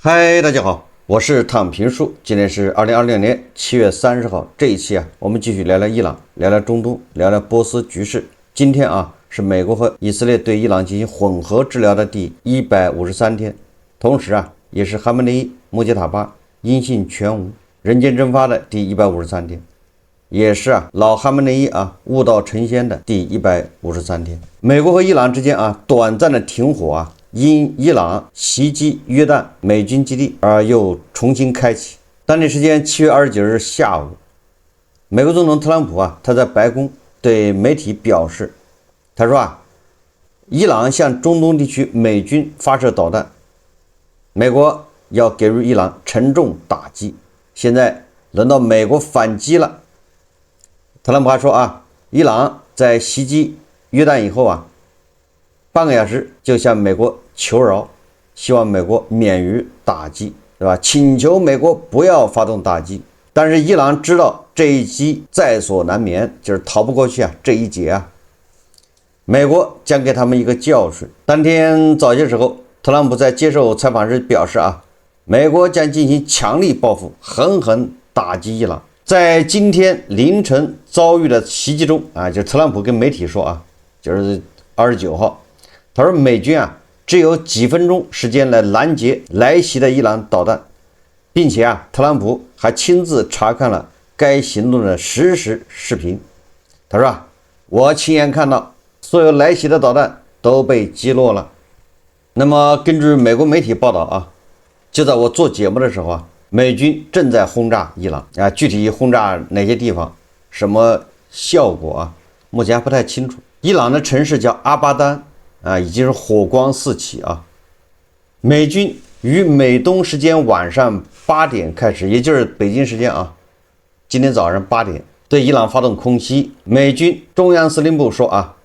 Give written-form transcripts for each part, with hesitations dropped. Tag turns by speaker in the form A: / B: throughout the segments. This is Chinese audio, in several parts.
A: 嗨，大家好，我是躺平叔。今天是2026年7月30号。这一期我们继續聊聊伊朗，聊聊中東，聊聊波斯局勢。今天是美國和以色列對伊朗進行混合治療的第153天，同時也是哈梅內伊、穆杰塔巴音信全無、人間蒸發的第153天，也是老哈梅內伊悟道成仙的第153天。美國和伊朗之間短暫的停火因伊朗襲擊約旦美軍基地而又重新開啟。當地時間7月29日下午，美國總統特朗普他在白宮對媒體表示，他說伊朗向中東地區美軍發射導彈，美國要給予伊朗沉重打擊，現在輪到美國反擊了。特朗普還說伊朗在襲擊約旦以後半個小時就向美國求饒，希望美國免於打擊，對吧？請求美國不要發動打擊。但是伊朗知道這一擊在所難免，就是逃不過去這一劫美國將給他們一個教訓。當天早些時候，特朗普在接受採訪時表示美國將進行強力報復，狠狠打擊伊朗。在今天凌晨遭遇的襲擊中就特朗普跟媒體說就是29號，他說美軍只有幾分鐘時間來攔截來襲的伊朗導彈，並且特朗普還親自查看了該行動的實時視頻。他說我親眼看到所有來襲的導彈都被擊落了。那麼根據美國媒體報道就在我做節目的時候美軍正在轟炸伊朗具體轟炸哪些地方，什麼效果目前還不太清楚。伊朗的城市叫阿巴丹已經是火光四起美軍於美東時間晚上8點開始，也就是北京時間今天早上8點對伊朗發動空襲。美軍中央司令部說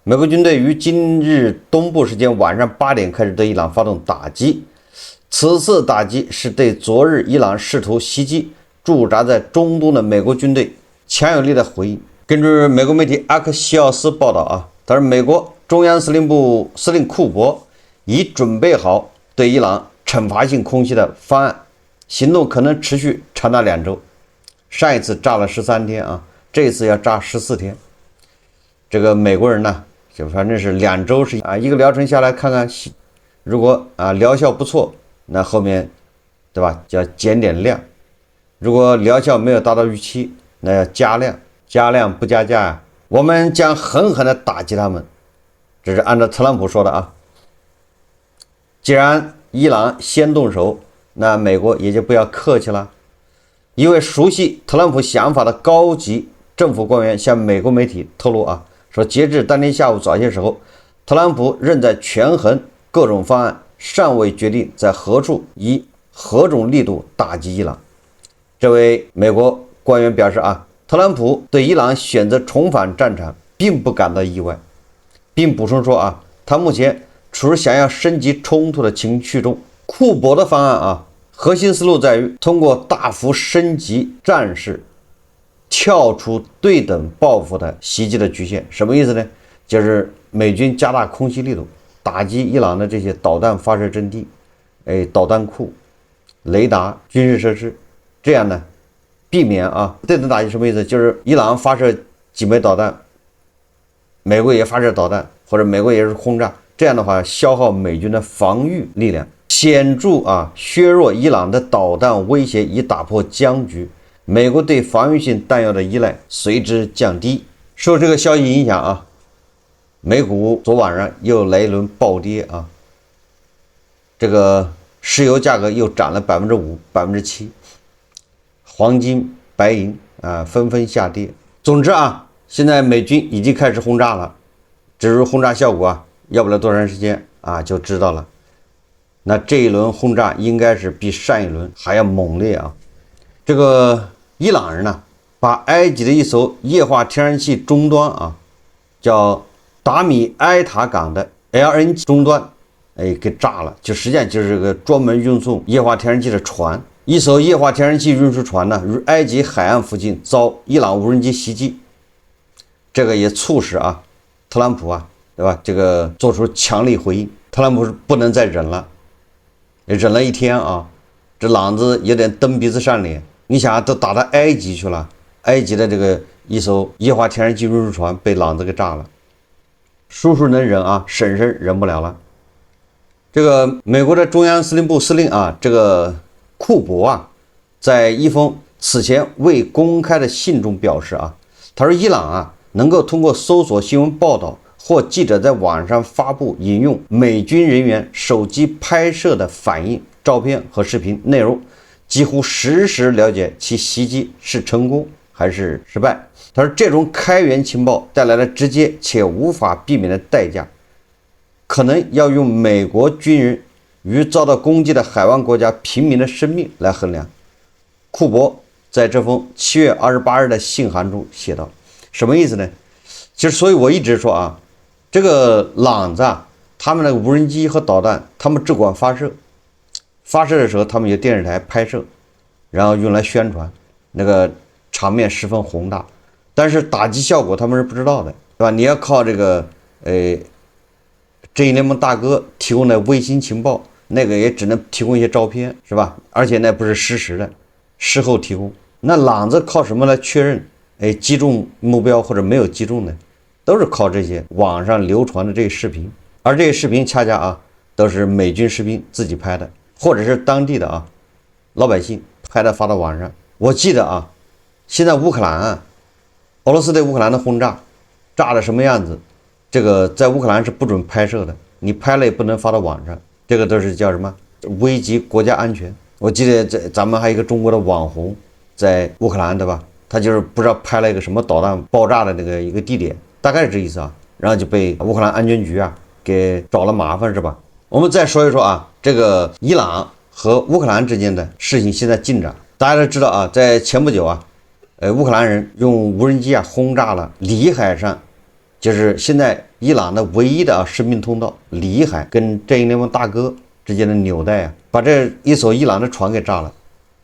A: 美國軍隊於今日東部時間晚上8點開始對伊朗發動打擊，此次打擊是對昨日伊朗試圖襲擊駐紮在中東的美國軍隊強有力的回應。根據美國媒體阿克西奧斯報道他說美國中央司令部司令庫珀已準備好對伊朗懲罰性空襲的方案，行動可能持續長達2周。上一次炸了13天這一次要炸14天。這個美國人呢就反正是2周是一個療程下來看看，如果療效不錯，那後面對吧就要減點量，如果療效沒有達到預期，那要加量，加量不加價我們將狠狠地打擊他們。這是按照特朗普說的既然伊朗先動手，那美國也就不要客氣了。一位熟悉特朗普想法的高級政府官員向美國媒體透露說截至當天下午早些時候，特朗普仍在權衡各種方案，尚未決定在何處以何種力度打擊伊朗。這位美國官員表示特朗普對伊朗選擇重返戰場並不感到意外，並補充說他目前處於想要升級衝突的情緒中。庫珀的方案核心思路在於通過大幅升級戰事跳出對等報復的襲擊的局限。什麼意思呢？就是美軍加大空襲力度，打擊伊朗的這些導彈發射陣地、導彈庫、雷達、軍事設施，這樣呢避免對等打擊。什麼意思？就是伊朗發射幾枚導彈，美國也發射導彈，或者美國也是轟炸，這樣的話消耗美軍的防禦力量，顯著削弱伊朗的導彈威脅，以打破僵局。美國對防禦性彈藥的依賴隨之降低。受這個消息影響美股昨晚上又來一輪暴跌這個石油價格又漲了5%、7%，黃金、白銀紛紛下跌。總之現在美軍已經開始轟炸了，至於轟炸效果要不了多長時間就知道了。那這一輪轟炸應該是比上一輪還要猛烈這個伊朗人呢把埃及的一艘液化天然氣終端叫達米埃塔港的 LNG 終端給炸了，就實際上就是個專門運送液化天然氣的船。一艘液化天然氣運輸船呢於埃及海岸附近遭伊朗無人機襲擊，這個也促使特朗普對吧？這個做出強力回應。特朗普不能再忍了，忍了一天啊，這狼子有點蹬鼻子上臉。你想都打到埃及去了，埃及的这個一艘液化天然氣運輸船被狼子給炸了，叔叔能忍啊，嬸嬸忍不了了。這個美國的中央司令部司令啊，這個庫珀啊，在一封此前未公開的信中表示啊，他說伊朗啊能夠通過搜索新聞報道或記者在網上發布引用美軍人員手機拍攝的反應照片和視頻內容，幾乎實時了解其襲擊是成功還是失敗。他說這種開源情報帶來了直接且無法避免的代價，可能要用美國軍人與遭到攻擊的海灣國家平民的生命來衡量。庫珀在這封7月28日的信函中寫道，什麼意思呢？其實所以我一直說啊，這個狼子啊，他們的無人機和導彈，他們只管發射的時候他們有電視台拍攝，然後用來宣傳，那個場面十分宏大，但是打擊效果他們是不知道的，对吧？你要靠这個正義聯盟大哥提供的衛星情報，那個也只能提供一些照片，是吧？而且那不是實時的，事後提供。那狼子靠什麼來確認擊中目標或者沒有擊中呢？都是靠這些網上流傳的這些視頻，而這些視頻恰恰啊都是美軍士兵自己拍的，或者是當地的啊老百姓拍的發到網上。我記得啊，現在烏克蘭啊，俄羅斯對烏克蘭的轟炸炸的什麼樣子，這個在烏克蘭是不准拍攝的，你拍了也不能發到網上，這個都是叫什麼危及國家安全。我記得咱們還有一個中國的網紅在烏克蘭，對吧？他就是不知道拍了一個什麼導彈爆炸的那個一個地點，大概是這意思啊，然後就被烏克蘭安全局啊給找了麻煩，是吧？我們再說一說啊，這個伊朗和烏克蘭之間的事情現在進展，大家都知道啊，在前不久啊，烏克蘭人用無人機啊轟炸了里海上，就是現在伊朗的唯一的生命通道里海跟正義聯盟大哥之間的紐帶啊，把這一艘伊朗的船給炸了，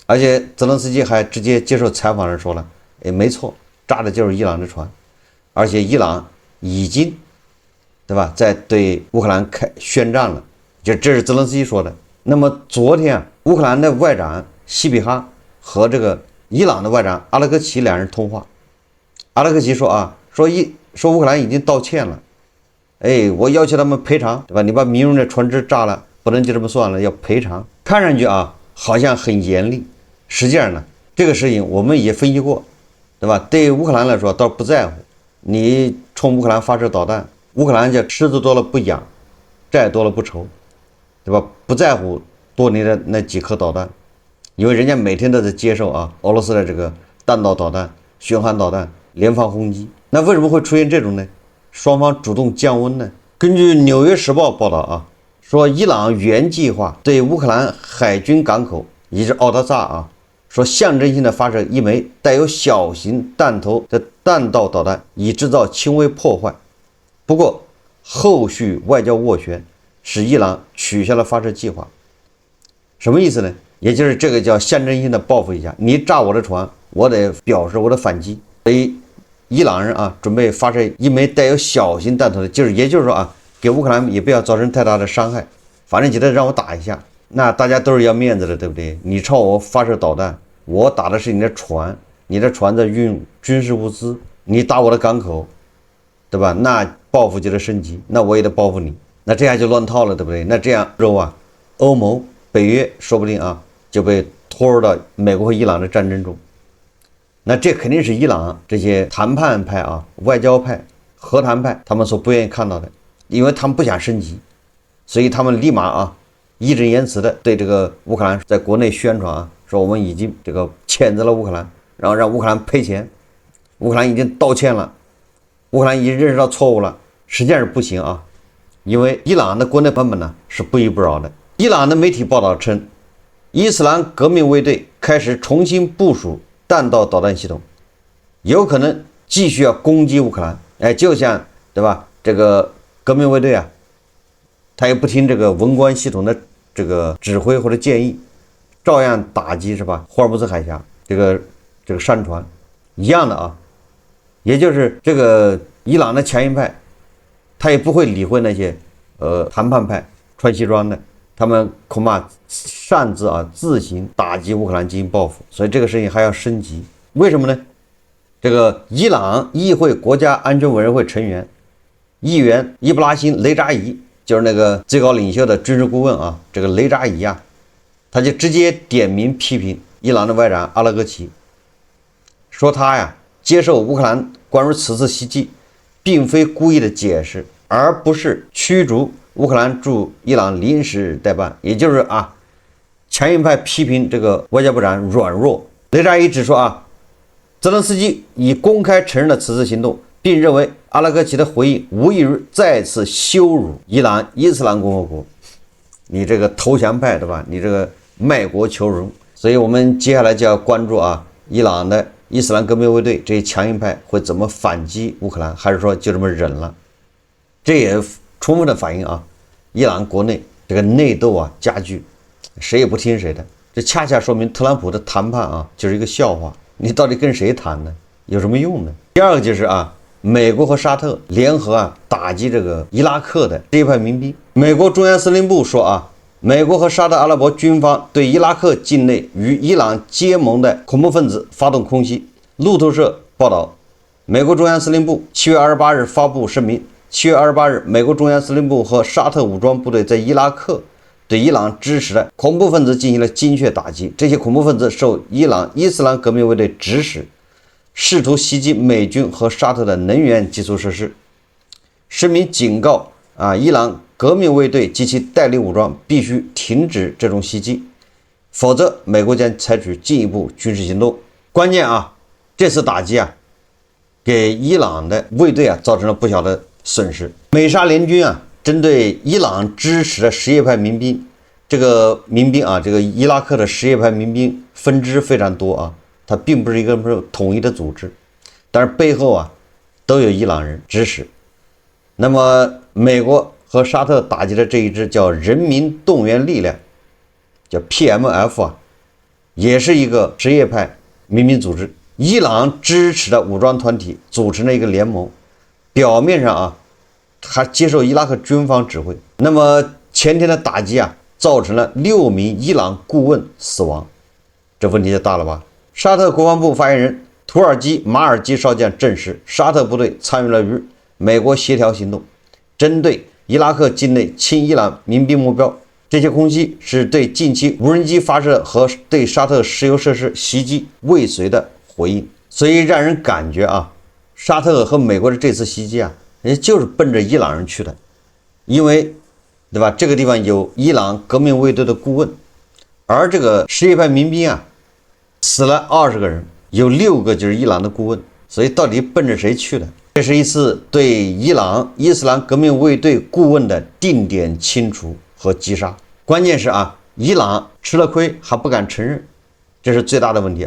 A: 而且澤連斯基還直接接受採訪時說了，沒錯，炸的就是伊朗的船，而且伊朗已經，對吧，在對烏克蘭宣戰了，這是澤連斯基說的。那麼昨天啊，烏克蘭的外長西比哈和這個伊朗的外長阿勒克齊兩人通話，阿勒克齊說啊，說烏克蘭已經道歉了，我要求他們賠償，對吧？你把民用的船只炸了，不能就這麼算了，要賠償。看上去啊，好像很嚴厲，實際上呢，這個事情我們也分析過，對吧？對烏克蘭來說倒不在乎，你衝烏克蘭發射導彈，烏克蘭叫獅子多了不癢，債多了不愁，對吧？不在乎多你的那幾顆導彈，因為人家每天都在接受啊俄羅斯的這個彈道導彈、巡航導彈連番轟擊。那為什麼會出現這種呢？雙方主動降溫呢？根據《紐約時報》報道啊，說伊朗原計劃對烏克蘭海軍港口，也就是奧德薩啊，說象徵性的發射一枚帶有小型彈頭的彈道導彈，以制造輕微破壞。不過後續外交斡旋使伊朗取消了發射計劃。什麼意思呢？也就是這個叫象徵性的報復一下，你炸我的船，我得表示我的反擊。所以伊朗人啊準備發射一枚帶有小型彈頭的，也就是說啊，給烏克蘭也不要造成太大的傷害，反正觉得让我打一下，那大家都是要面子的，对不对？你朝我發射導彈，我打的是你的船，你的船在運軍事物資，你打我的港口，對吧？那報復就得升級，那我也得報復你，那這樣就亂套了，對不对？那這樣之後啊，歐盟、北約說不定啊就被拖入到美國和伊朗的戰爭中。那這肯定是伊朗這些談判派啊、外交派、和談派他們所不願意看到的，因為他們不想升級，所以他們立馬啊義正言辭的對這個烏克蘭在國內宣傳啊，說我們已經這個譴責了烏克蘭，然後讓烏克蘭賠錢，烏克蘭已經道歉了，烏克蘭已經認識到錯誤了。實際上是不行啊，因為伊朗的國內版本呢是不依不饒的。伊朗的媒體報道稱，伊斯蘭革命衛隊開始重新部署彈道導彈系統，有可能繼續要攻擊烏克蘭。就像對吧，這個革命衛隊啊，他也不聽這個文官系統的這個指揮或者建議，照樣打擊是吧？霍爾木茲海峽這個商船一樣的啊，也就是這個伊朗的強硬派，他也不會理會那些談判派穿西裝的，他們恐怕擅自自行打擊烏克蘭进行報復，所以这個事情還要升級。為什麼呢？這個伊朗議會國家安全委員會成員議員伊布拉辛·雷扎伊，就是那個最高領袖的軍事顧問這個雷扎伊他就直接點名批評伊朗的外長阿拉格齊，說他接受烏克蘭關於此次襲擊並非故意的解釋，而不是驅逐烏克蘭駐伊朗臨時代辦，也就是強硬派批評這個外交部長軟弱。雷扎伊指出澤連斯基已公開承認了此次行動，並認為阿拉格齊的回應無異於再次羞辱伊朗伊斯蘭共和國。你這個投降派，對吧？你這個賣國求榮。所以我們接下來就要關注伊朗的伊斯蘭革命衛隊這些強硬派會怎麼反擊烏克蘭，還是說就這麼忍了？這也充分的反映伊朗國內這個內鬥加劇，誰也不聽誰的。這恰恰說明特朗普的談判就是一個笑話。你到底跟誰談呢？有什麼用呢？第二個就是美國和沙特聯合打擊這個伊拉克的什葉派民兵。美國中央司令部說美國和沙特阿拉伯軍方對伊拉克境內與伊朗結盟的恐怖分子發動空襲。路透社報道，美國中央司令部7月28日發布聲明，7月28日，美國中央司令部和沙特武裝部隊在伊拉克對伊朗支持的恐怖分子進行了精確打擊。這些恐怖分子受伊朗伊斯蘭革命衛隊指使，試圖襲擊美軍和沙特的能源基礎設施。聲明警告伊朗革命衛隊及其代理武裝必須停止這種襲擊，否則美國將採取進一步軍事行動。關鍵這次打擊給伊朗的衛隊造成了不小的損失。美沙聯軍針對伊朗支持的什葉派民兵，這個民兵這個伊拉克的什葉派民兵分支非常多它並不是一個統一的組織，但是背後都有伊朗人支持。那麼美國和沙特打擊的這一支叫人民動員力量，叫 PMF 也是一個什葉派民兵組織，伊朗支持的武裝團體組成了一個聯盟，表面上還接受伊拉克軍方指揮。那麼前天的打擊造成了6名伊朗顧問死亡，這問題就大了吧？沙特國防部發言人土耳其馬爾基少將證實，沙特部隊參與了與美國協調行動，針對伊拉克境內親伊朗民兵目標。這些空襲是對近期無人機發射和對沙特石油設施襲擊未遂的回應。所以讓人感覺沙特和美國的這次襲擊人家就是奔着伊朗人去的，因為對吧？這個地方有伊朗革命衛队的顧問，而這個什葉派民兵死了20個人，有6個就是伊朗的顧問，所以到底奔着誰去的？這是一次對伊朗伊斯蘭革命衛隊顧問的定點清除和擊殺。關鍵是伊朗吃了虧還不敢承認，這是最大的問題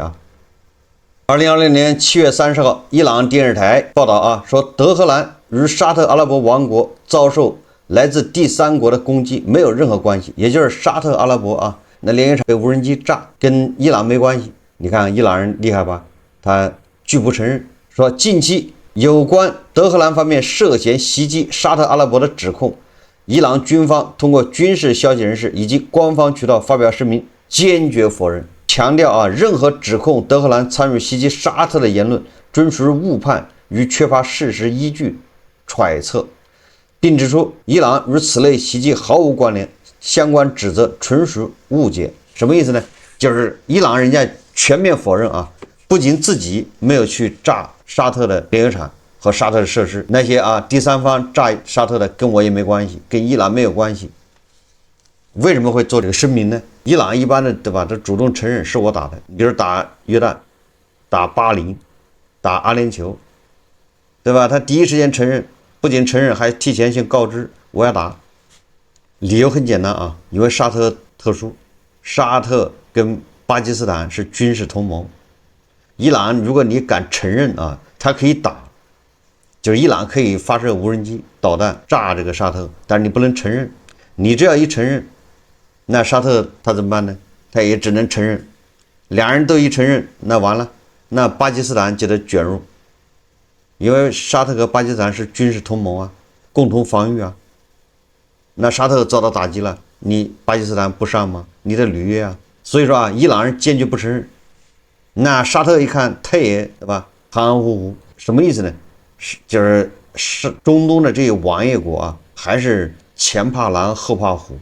A: 2020年7月30號，伊朗電視台報道說德黑蘭與沙特阿拉伯王國遭受來自第三國的攻擊沒有任何關係，也就是沙特阿拉伯那煉油廠被無人機炸，跟伊朗沒關係。你看伊朗人厲害吧？他拒不承認，說近期有關德黑蘭方面涉嫌襲擊沙特阿拉伯的指控，伊朗軍方通過軍事消息人士以及官方渠道發表聲明，堅決否認，強調任何指控德黑蘭參與襲擊沙特的言論均屬誤判與缺乏事實依據揣測，並指出伊朗與此類襲擊毫無關聯，相關指責純屬誤解。什麼意思呢？就是伊朗人家全面否認不僅自己沒有去炸沙特的煉油廠和沙特的設施，那些第三方炸沙特的跟我也沒關係，跟伊朗沒有關係。為什麼會做這個聲明呢？伊朗一般的對吧，他主動承認是我打的，比如打約旦、打巴林、打阿联酋，對吧？他第一時間承認，不僅承認，還提前性告知我要打。理由很簡單因為沙特特殊，沙特跟巴基斯坦是軍事同盟。伊朗如果你敢承認他可以打，就是伊朗可以發射無人机導彈炸這個沙特，但是你不能承認。你只要一承認，那沙特他怎麼辦呢？他也只能承認。兩人都一承認，那完了，那巴基斯坦就得捲入，因為沙特和巴基斯坦是軍事同盟共同防禦那沙特遭到打擊了，你巴基斯坦不上嗎？你的履约啊。所以说啊，伊朗人坚決不承認。那沙特一看，他也對吧，含含糊糊，什麼意思呢？就是中東的這些王爺國啊，還是前怕狼後怕虎，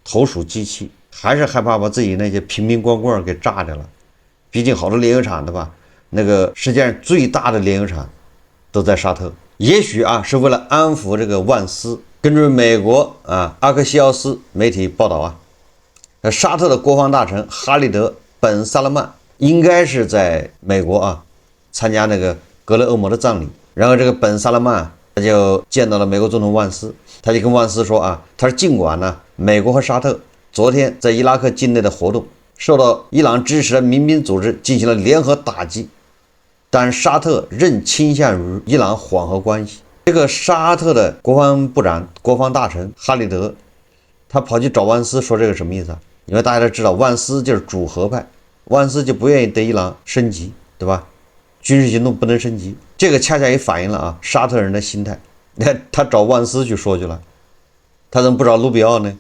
A: 投鼠忌器，還是害怕把自己那些瓶瓶罐罐給炸掉了。畢竟好多煉油廠對吧？那個世界上最大的煉油廠都在沙特。也許啊，是為了安撫這個萬斯。根據美國阿克西奧斯媒體報道啊，沙特的國防大臣哈利德·本·薩勒曼應該是在美國參加那個格雷厄姆的葬禮。然後這個本·薩勒曼他就見到了美國總統萬斯，他就跟萬斯說他說儘管呢，美國和沙特昨天在伊拉克境內的活動受到伊朗支持的民兵組織進行了聯合打擊，但沙特仍傾向於伊朗緩和關係。這個沙特的國防部長、國防大臣哈里德，他跑去找萬斯說這個什麼意思啊？因為大家都知道萬斯就是主和派，萬斯就不願意對伊朗升級，對吧？軍事行動不能升級，這個恰恰也反映了沙特人的心態。他找萬斯去說去了，他怎麼不找盧比奧呢？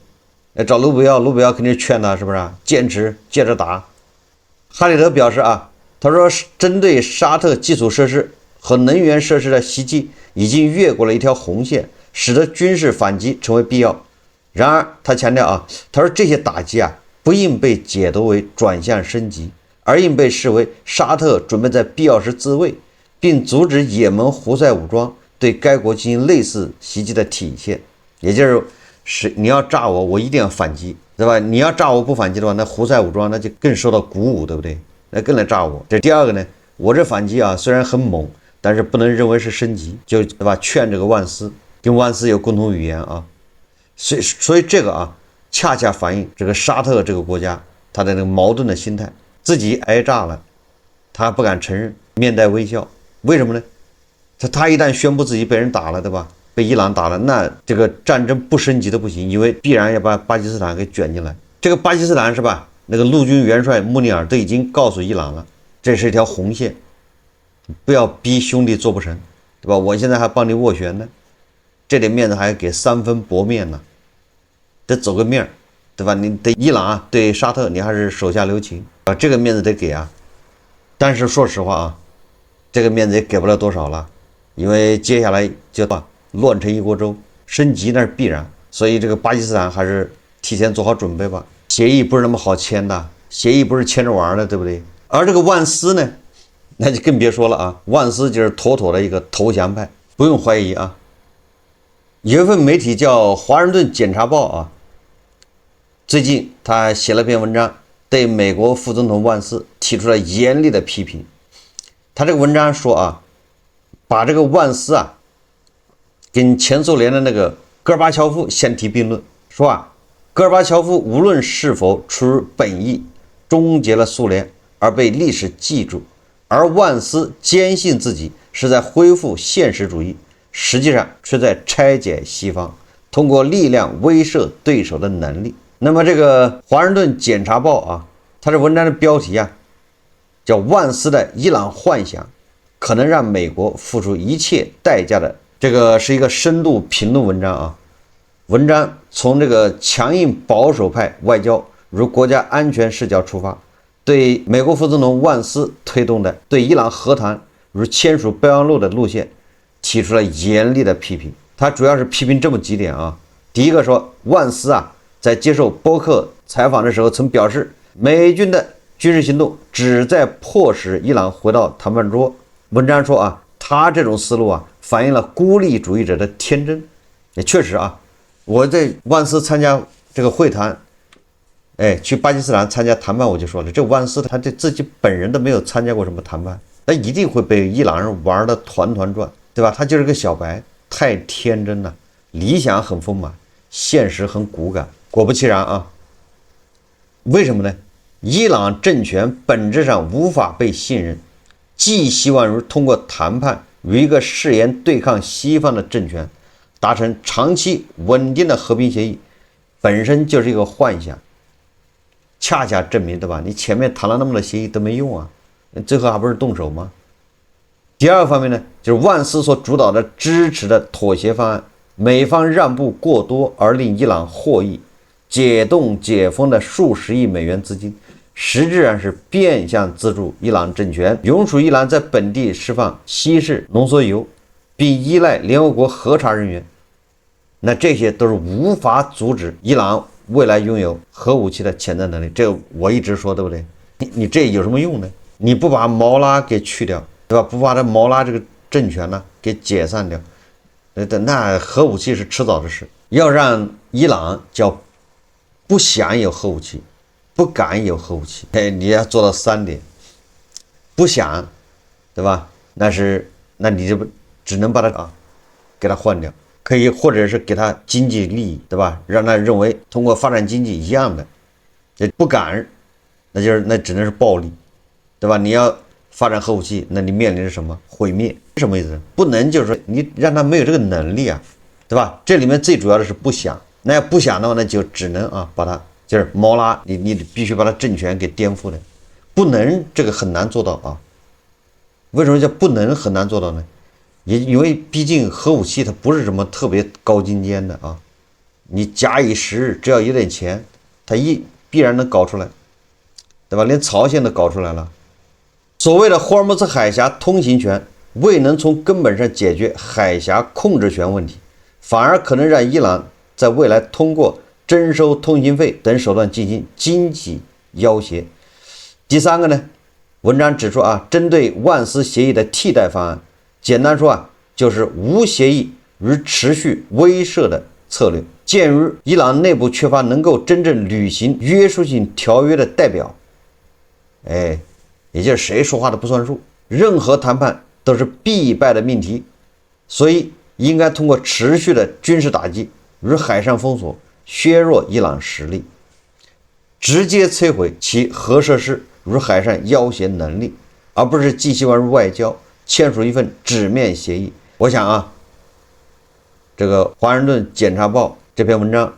A: 找盧比奧肯定勸他，是不是堅持接着打。哈里德表示他說針對沙特基礎設施和能源設施的襲擊已經越過了一條紅線，使得軍事反擊成為必要。然而他強調他說這些打擊不應被解讀為轉向升級，而應被視為沙特準備在必要時自衛，並阻止也門胡塞武裝對該國進行類似襲擊的體現。也就是你要炸我，我一定要反擊，對吧？你要炸我不反擊的話，那胡塞武裝那就更受到鼓舞，对不對？那更来炸我。這第二個呢，我這反擊雖然很猛，但是不能認為是升級，就對吧？勸這個萬斯，跟萬斯有共同語言所以這個恰恰反映這個沙特這個國家他的那個矛盾的心態。自己挨炸了，他不敢承認，面帶微笑。為什麼呢？他一旦宣布自己被人打了，對吧？被伊朗打了，那這個戰爭不升級都不行，因為必然要把巴基斯坦給捲進來。這個巴基斯坦是吧？那個陸軍元帥穆尼爾都已經告訴伊朗了，這是一條紅線，不要逼兄弟做不成，對吧？我現在還幫你斡旋呢，這點面子還給3分薄面呢，得走個面，對吧？你对伊朗對沙特你還是手下留情，這個面子得給但是說實話這個面子也給不了多少了，因為接下來就亂成一鍋粥，升級那是必然。所以這個巴基斯坦還是提前做好準備吧。協議不是那麼好簽的，協議不是簽着玩的，對不對？而這個萬斯呢，那就更別說了萬斯就是妥妥的一個投降派，不用懷疑有一份媒體叫《華盛頓檢察報》最近他寫了篇文章，對美國副總統萬斯提出了嚴厲的批評。他這個文章說把這個萬斯跟前蘇聯的那個戈爾巴喬夫相提並論，說戈爾巴喬夫無論是否出於本意終結了蘇聯而被歷史記住，而萬斯堅信自己是在恢復現實主義，實際上卻在拆解西方通過力量威懾對手的能力。那麼這個華盛頓檢察報它這文章的標題叫萬斯的伊朗幻想可能讓美國付出一切代價的，這個是一個深度評論文章文章從這個強硬保守派外交如國家安全視角出發，對美國副總統萬斯推動的对伊朗和談如簽署備忘錄的路線提出了嚴厲的批評。他主要是批評這麼幾點第一個說，萬斯在接受播客採訪的時候曾表示，美軍的軍事行動旨在迫使伊朗回到談判桌。文章說他這種思路反映了孤立主義者的天真。也確實我在萬斯參加這個會談，去巴基斯坦參加談判，我就說了，這萬斯他對自己本人都沒有參加過什麼談判，他一定會被伊朗人玩得團團轉，對吧？他就是個小白，太天真了，理想很豐滿，現實很骨感。果不其然為什麼呢？伊朗政權本質上無法被信任，寄希望于通過談判與一個誓言對抗西方的政權達成長期穩定的和平協議，本身就是一個幻想。恰恰證明，對吧？你前面談了那麼多協議都沒用最後還不是動手嗎？第二個方面呢，就是萬斯所主導的支持的妥協方案，美方讓步過多而令伊朗獲益，解凍解封的數十億美元資金，實質上是變相資助伊朗政權，允許伊朗在本地釋放稀釋濃縮鈾，並依賴聯合國核查人員。那這些都是無法阻止伊朗未來擁有核武器的潛在能力。這個我一直說，對不對？你這有什麼用呢？你不把毛拉給去掉，对吧？不把这毛拉这個政權呢給解散掉，那核武器是遲早的事。要讓伊朗叫不想有核武器，不敢有核武器，你要做到3點：不想，對吧？那你就只能把它給它換掉，可以，或者是給他經濟利益，對吧？讓他認為通過發展經濟一樣的。不敢，那只能是暴力，對吧？你要發展核武器，那你面臨着什麼？毀滅。什麼意思？不能就是說你讓他沒有這個能力啊，對吧？這裡面最主要的是不想。那要不想的話，那就只能把它就是毛拉，你必須把它政權給顛覆了。不能，這個很難做到啊。為什麼叫不能很難做到呢？也因為畢竟核武器它不是什麼特別高精尖的啊，你假以時日，只要有點錢，它必然能搞出來，對吧？連朝鮮都搞出來了。所謂的霍爾木茲海峽通行權未能從根本上解決海峽控制權問題，反而可能讓伊朗在未來通過徵收通行費等手段進行經濟要挾。第3個呢，文章指出針對萬斯協議的替代方案，簡單說就是無協議與持續威懾的策略。鑑於伊朗內部缺乏能夠真正履行約束性條約的代表，也就是誰說話都不算數，任何談判都是必敗的命題，所以應該通過持續的軍事打擊與海上封鎖削弱伊朗實力，直接摧毀其核設施與海上要挾能力，而不是寄希望於外交，簽署一份紙面協議。我想這個華盛頓檢察報這篇文章，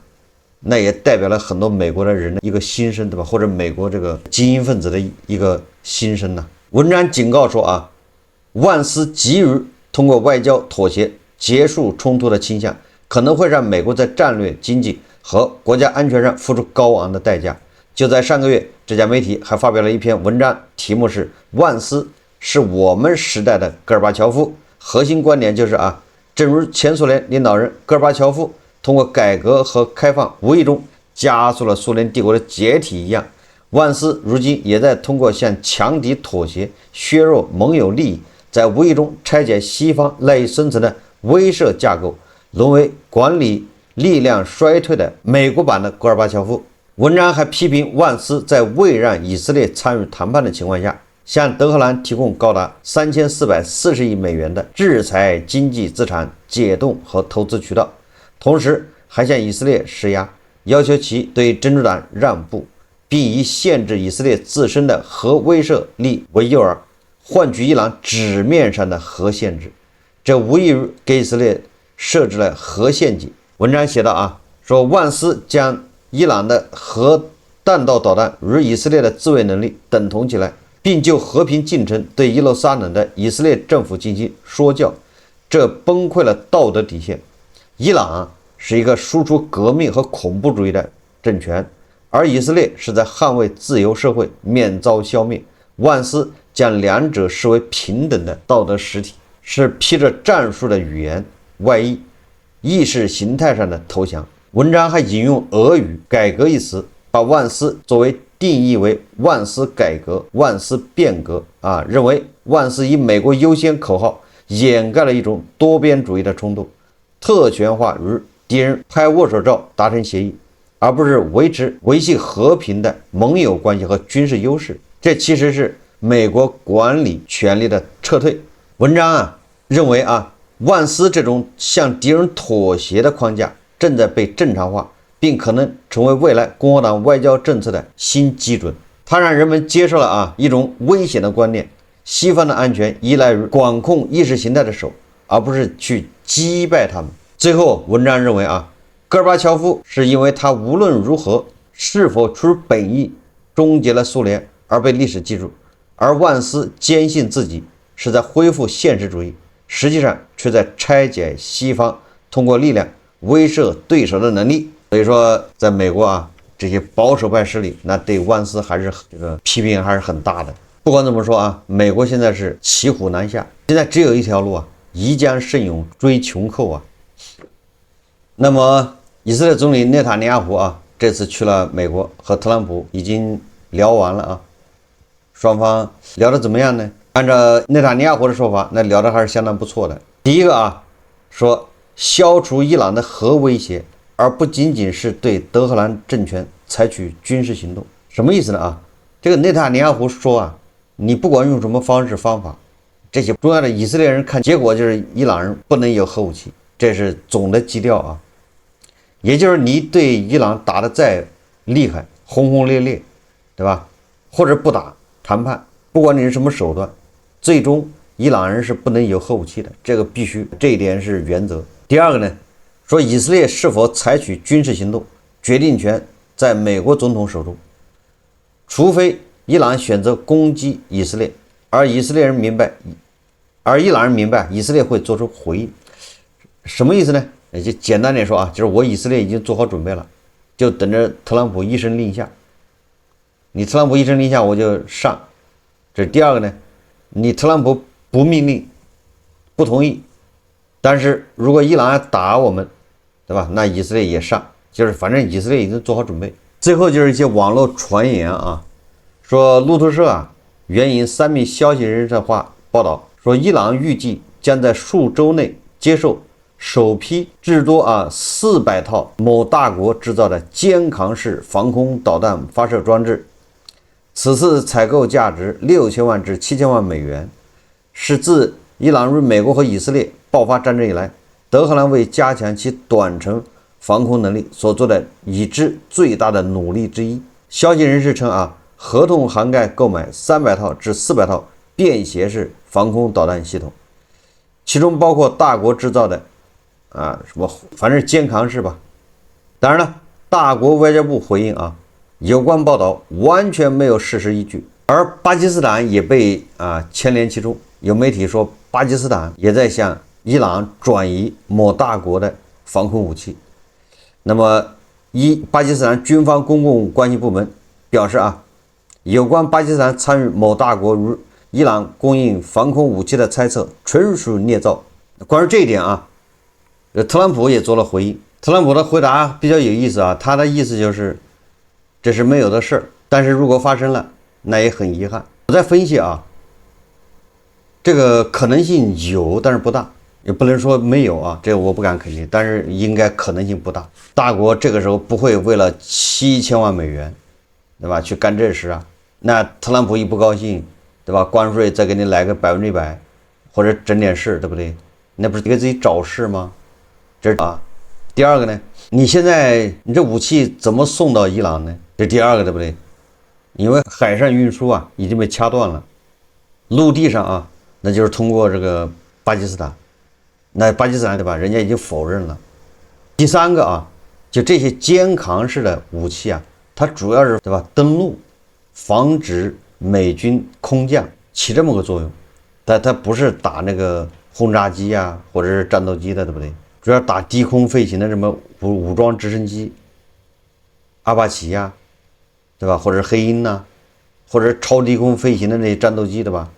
A: 那也代表了很多美國的人的一個心聲，对吧？或者美國這個精英分子的一個心聲呢。文章警告說萬斯急於通過外交妥協結束衝突的傾向，可能會讓美國在戰略、經濟和國家安全上付出高昂的代價。就在上個月，這家媒體還發表了一篇文章，題目是“萬斯是我們時代的戈爾巴喬夫”。核心觀點就是正如前蘇聯領導人戈爾巴喬夫通過改革和開放無意中加速了蘇聯帝國的解體一樣，萬斯如今也在通過向強敵妥協、削弱盟友利益，在無意中拆解西方賴以生存的威懾架構，淪為管理力量衰退的美國版的戈爾巴喬夫。文章還批評萬斯在未讓以色列參與談判的情況下，向德黑蘭提供高達3440億美元的制裁經濟資產解凍和投資渠道，同時還向以色列施壓，要求其對真主黨讓步，並以限制以色列自身的核威懾力為誘餌，換取伊朗紙面上的核限制。這無異於給以色列設置了核陷阱。文章寫道說萬斯將伊朗的核彈道導彈與以色列的自衛能力等同起來，並就和平進程對耶路撒冷的以色列政府進行說教，這崩潰了道德底線。伊朗是一個輸出革命和恐怖主義的政權，而以色列是在捍衛自由社會免遭消滅。萬斯將兩者視為平等的道德實體，是披着戰術的語言外衣，意識形態上的投降。文章還引用俄語改革一詞，把萬斯作為定義為萬斯改革、萬斯變革認為萬斯以美國優先口號掩蓋了一種多邊主義的衝動，特權化與敵人拍握手照達成協議，而不是維繫和平的盟友關係和軍事優勢。這其實是美國管理權力的撤退。文章認為萬斯這種向敵人妥協的框架正在被正常化，並可能成為未來共和黨外交政策的新基準。它讓人們接受了一種危險的觀念：西方的安全依賴於管控意識形態的手，而不是去擊敗他們。最後，文章認為戈爾巴喬夫是因為他無論如何是否出於本意終結了蘇聯而被歷史記住，而萬斯堅信自己是在恢復現實主義，實際上卻在拆解西方通過力量威懾對手的能力。所以說，在美国啊，这些保守派勢力那对万斯还是这个批评还是很大的。不管怎麼說啊，美國現在是騎虎難下，現在只有一條路啊，宜將勝勇追窮寇啊。那麼以色列總理內塔尼亞胡啊，這次去了美國，和特朗普已經聊完了啊，雙方聊得怎麼樣呢？按照內塔尼亞胡的說法，那聊得還是相當不錯的。第一個啊，說消除伊朗的核威脅，而不僅僅是對德黑蘭政權採取軍事行動。什麼意思呢？啊，這個內塔尼亞胡說啊，你不管用什麼方式方法，這些重要的以色列人看結果就是伊朗人不能有核武器，這是總的基調啊。也就是你對伊朗打得再厲害，轟轟烈烈，對吧？或者不打談判，不管你是什麼手段，最終伊朗人是不能有核武器的，這個必須，這一點是原則。第二個呢，說以色列是否採取軍事行動，決定權在美國總統手中，除非伊朗選擇攻擊以色列，而伊朗人明白以色列會做出回應。什麼意思呢？也就簡單點說啊，就是我以色列已經做好準備了，就等着特朗普一聲令下。你特朗普一聲令下，我就上。這是第二個呢，你特朗普不命令，不同意，但是如果伊朗要打我們，對吧？那以色列也上，就是反正以色列已經做好準備。最後就是一些網絡傳言啊，說路透社啊援引3名消息人士的話報道，說伊朗預計將在數週內接受首批至多400套某大國製造的肩扛式防空導彈發射裝置。此次採購價值6000萬至7000萬美元，是自伊朗與美國和以色列爆發戰爭以來，德黑蘭為加強其短程防空能力所做的已知最大的努力之一。消息人士稱合同涵蓋購買300套至400套便攜式防空導彈系統，其中包括大國製造的什麼反正肩扛式吧。當然了，大國外交部回應有關報道完全沒有事實依據，而巴基斯坦也被牽連其中。有媒體說巴基斯坦也在向伊朗轉移某大國的防空武器。那麼巴基斯坦軍方公共關係部門表示有關巴基斯坦參與某大國如伊朗供應防空武器的猜測純屬捏造。關於這一點特朗普也做了回應。特朗普的回答比較有意思他的意思就是這是沒有的事，但是如果發生了，那也很遺憾。我在分析這個可能性有，但是不大，也不能說沒有這個我不敢肯定，但是應該可能性不大。大國這個時候不會為了7000萬美元，對吧，去幹這事那特朗普一不高興，對吧，關稅再給你來個100%，或者整點事，對不對？那不是給自己找事嗎？這是第二個呢，你現在你這武器怎麼送到伊朗呢？這是第二個，對不對？因為海上運輸已經被掐斷了，陸地上那就是通過這個巴基斯坦，那巴基斯坦對吧，人家已經否認了。第三個就這些肩扛式的武器它主要是對吧登陸，防止美軍空降，起這麼個作用，但它不是打那個轟炸機或者是戰鬥機的，對不對？主要打低空飛行的什麼武裝直升機，阿帕奇對吧？或者是黑鷹或者是超低空飛行的那些戰鬥機，對吧？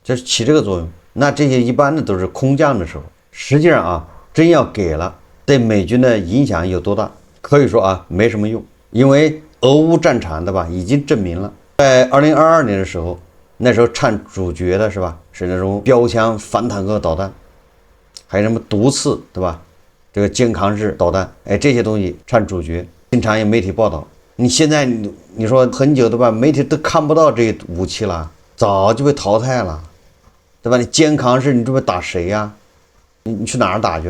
A: 這是起這個作用。那這些一般的都是空降的時候，實際上真要給了，對美軍的影響有多大？可以說沒什麼用，因為俄烏戰場對吧已經證明了，在2022年的時候，那時候佔主角的是吧？是那種標槍反坦克導彈，還有什麼毒刺對吧？這個肩扛式導彈，這些東西佔主角。經常有媒體報道，你現在你說很久對吧？媒體都看不到這些武器了，早就被淘汰了，對吧？你肩扛式你準備打誰呀？你去哪兒打去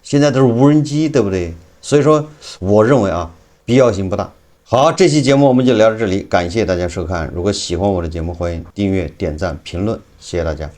A: 現在都是無人機，對不對？所以說，我認為必要性不大。好，這期節目我們就聊到這裡，感謝大家收看。如果喜歡我的節目，歡迎訂閱、點讚、評論，謝謝大家。